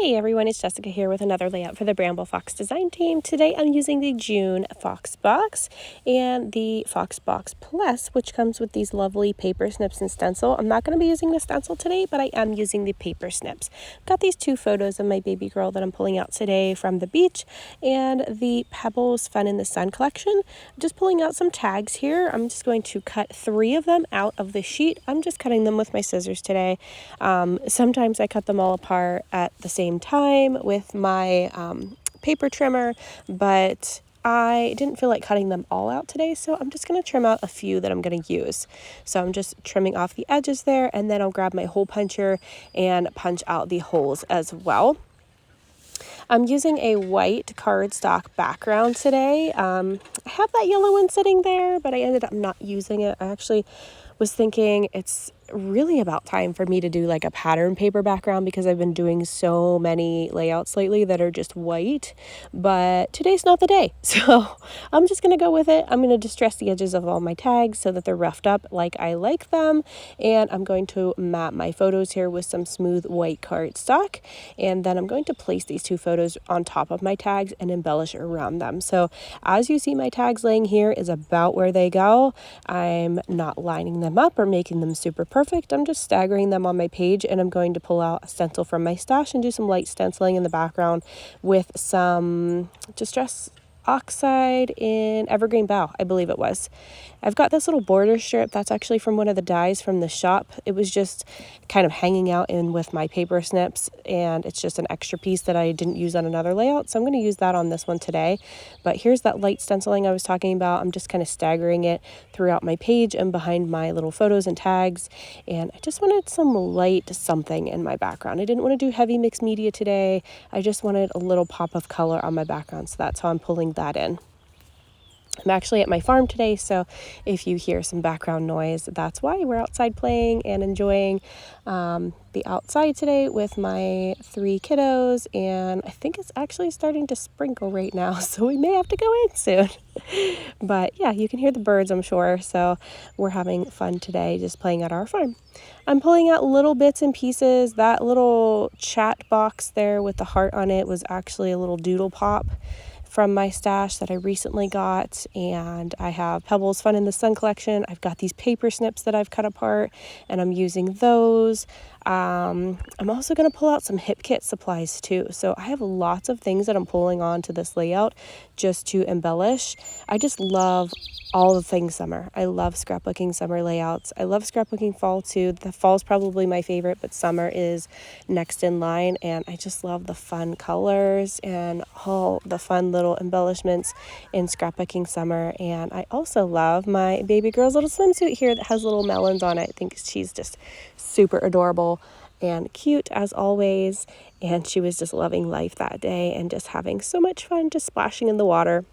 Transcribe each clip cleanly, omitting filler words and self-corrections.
Hey everyone, it's Jessica here with another layout for the Bramble Fox design team. Today I'm using the June Fox Box and the Fox Box Plus, which comes with these lovely paper snips and stencil. I'm not going to be using the stencil today, but I am using the paper snips. Got these two photos of my baby girl that I'm pulling out today from the beach and the Pebbles Fun in the Sun collection. I'm just pulling out some tags here. I'm just going to cut 3 of them out of the sheet. I'm just cutting them with my scissors today. Sometimes I cut them all apart at the same time with my paper trimmer, but I didn't feel like cutting them all out today, so I'm just going to trim out a few that I'm going to use. So I'm just trimming off the edges there, and then I'll grab my hole puncher and punch out the holes as well. I'm using a white cardstock background today. I have that yellow one sitting there, but I ended up not using it. I actually was thinking it's really about time for me to do like a pattern paper background because I've been doing so many layouts lately that are just white, but today's not the day. So I'm just going to go with it. I'm going to distress the edges of all my tags so that they're roughed up like I like them. And I'm going to map my photos here with some smooth white cardstock. And then I'm going to place these 2 photos on top of my tags and embellish around them. So as you see, my tags laying here is about where they go. I'm not lining them up or making them super perfect. I'm just staggering them on my page, and I'm going to pull out a stencil from my stash and do some light stenciling in the background with some Distress Oxide in Evergreen Bough, I believe it was. I've got this little border strip that's actually from one of the dies from the shop. It was just kind of hanging out in with my paper snips, and it's just an extra piece that I didn't use on another layout, so I'm going to use that on this one today. But here's that light stenciling I was talking about. I'm just kind of staggering it throughout my page and behind my little photos and tags, and I just wanted some light something in my background. I didn't want to do heavy mixed media today. I just wanted a little pop of color on my background, so that's how I'm pulling that in. I'm actually at my farm today, so if you hear some background noise, that's why. We're outside playing and enjoying the outside today with my 3 kiddos, and I think it's actually starting to sprinkle right now, so we may have to go in soon. But yeah, you can hear the birds, I'm sure, so we're having fun today just playing at our farm. I'm pulling out little bits and pieces. That little chat box there with the heart on it was actually a little doodle pop from my stash that I recently got, and I have Pebbles Fun in the Sun collection. I've got these paper snips that I've cut apart, and I'm using those. I'm also going to pull out some hip kit supplies too. So I have lots of things that I'm pulling on to this layout just to embellish. I just love all the things summer. I love scrapbooking summer layouts. I love scrapbooking fall too. The fall is probably my favorite, but summer is next in line, and I just love the fun colors and all the fun little embellishments in scrapbooking summer. And I also love my baby girl's little swimsuit here that has little melons on it. I think she's just super adorable and cute as always, and she was just loving life that day and just having so much fun just splashing in the water.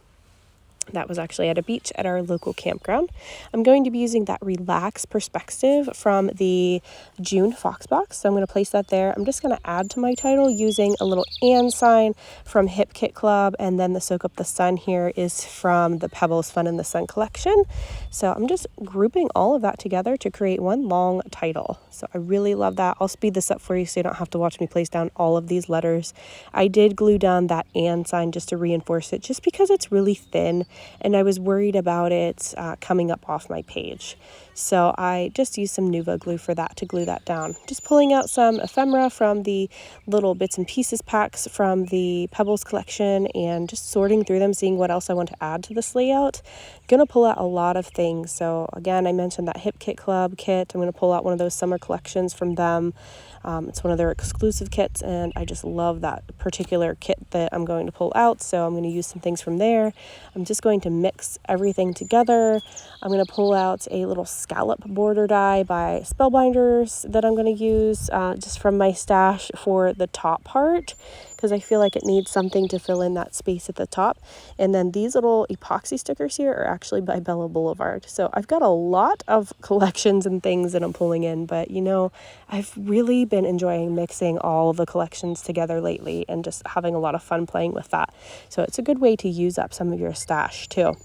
That was actually at a beach at our local campground. I'm going to be using that relaxed perspective from the June Fox Box. So I'm going to place that there. I'm just going to add to my title using a little and sign from Hip Kit Club. And then the Soak Up the Sun here is from the Pebbles Fun in the Sun collection. So I'm just grouping all of that together to create one long title. So I really love that. I'll speed this up for you so you don't have to watch me place down all of these letters. I did glue down that and sign just to reinforce it, just because it's really thin, and I was worried about it coming up off my page. So I just used some Nuva glue for that to glue that down. Just pulling out some ephemera from the little bits and pieces packs from the Pebbles collection and just sorting through them, seeing what else I want to add to this layout. Gonna pull out a lot of things. So again, I mentioned that Hip Kit Club kit. I'm gonna pull out one of those summer collections from them. It's one of their exclusive kits, and I just love that particular kit that I'm going to pull out, so I'm going to use some things from there. I'm just going to mix everything together. I'm going to pull out a little scallop border die by Spellbinders that I'm going to use just from my stash for the top part, because I feel like it needs something to fill in that space at the top. And then these little epoxy stickers here are actually by Bella Boulevard. So I've got a lot of collections and things that I'm pulling in, but you know, I've really been enjoying mixing all of the collections together lately and just having a lot of fun playing with that. So it's a good way to use up some of your stash too.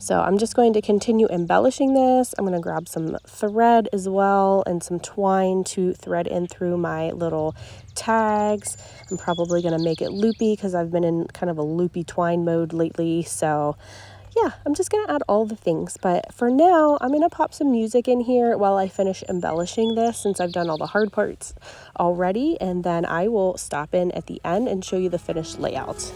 So I'm just going to continue embellishing this. I'm going to grab some thread as well and some twine to thread in through my little tags. I'm probably going to make it loopy because I've been in kind of a loopy twine mode lately. So yeah, I'm just going to add all the things. But for now, I'm going to pop some music in here while I finish embellishing this, since I've done all the hard parts already. And then I will stop in at the end and show you the finished layout.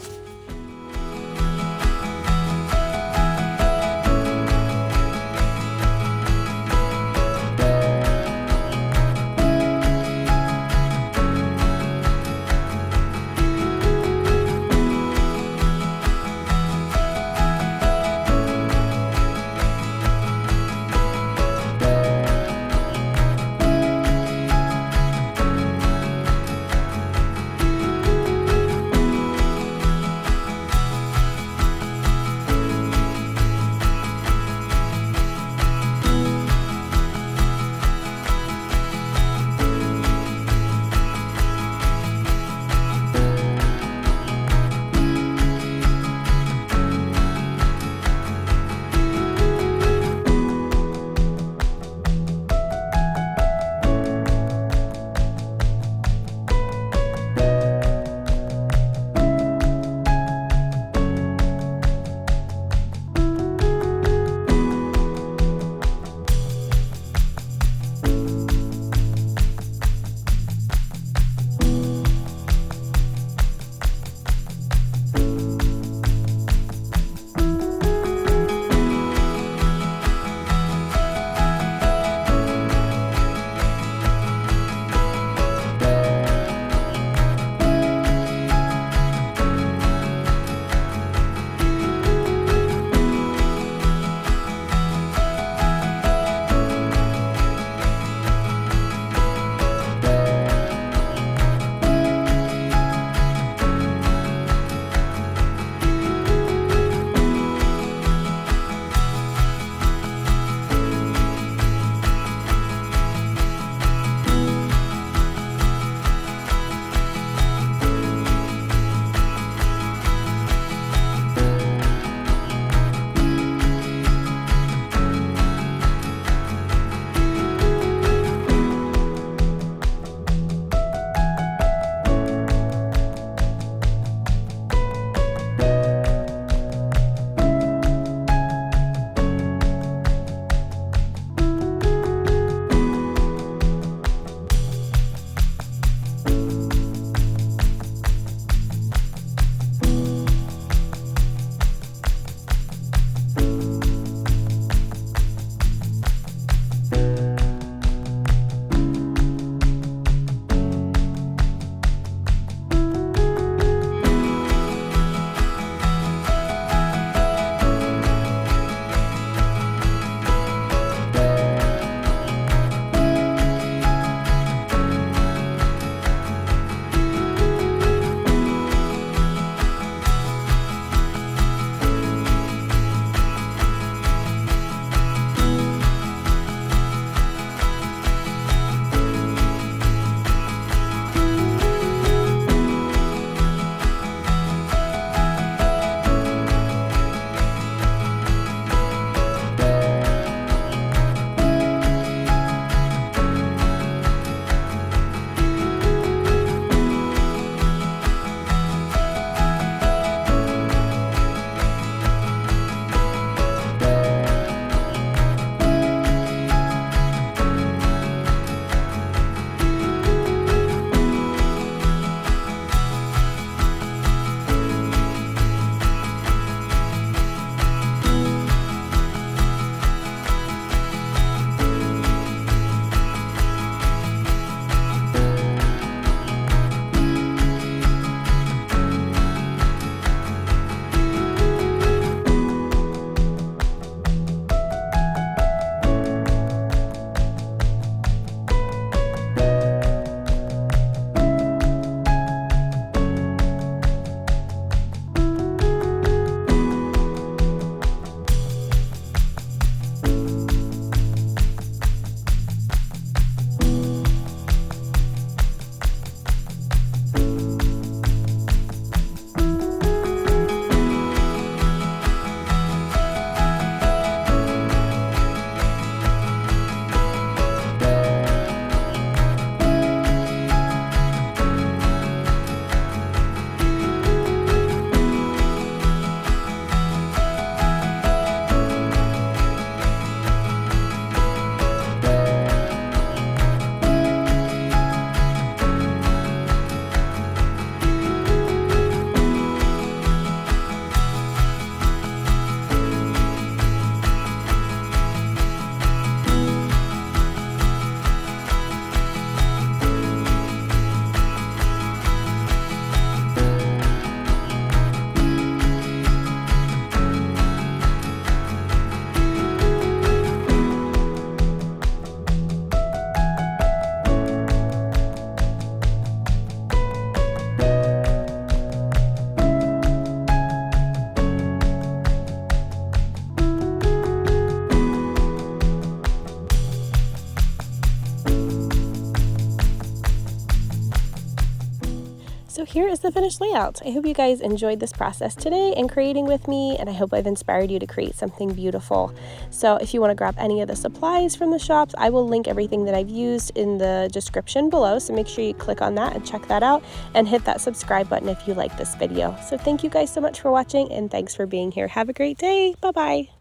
So here is the finished layout. I hope you guys enjoyed this process today and creating with me, and I hope I've inspired you to create something beautiful. So if you want to grab any of the supplies from the shops, I will link everything that I've used in the description below, so make sure you click on that and check that out, and hit that subscribe button if you like this video. So thank you guys so much for watching, and thanks for being here. Have a great day. Bye-bye.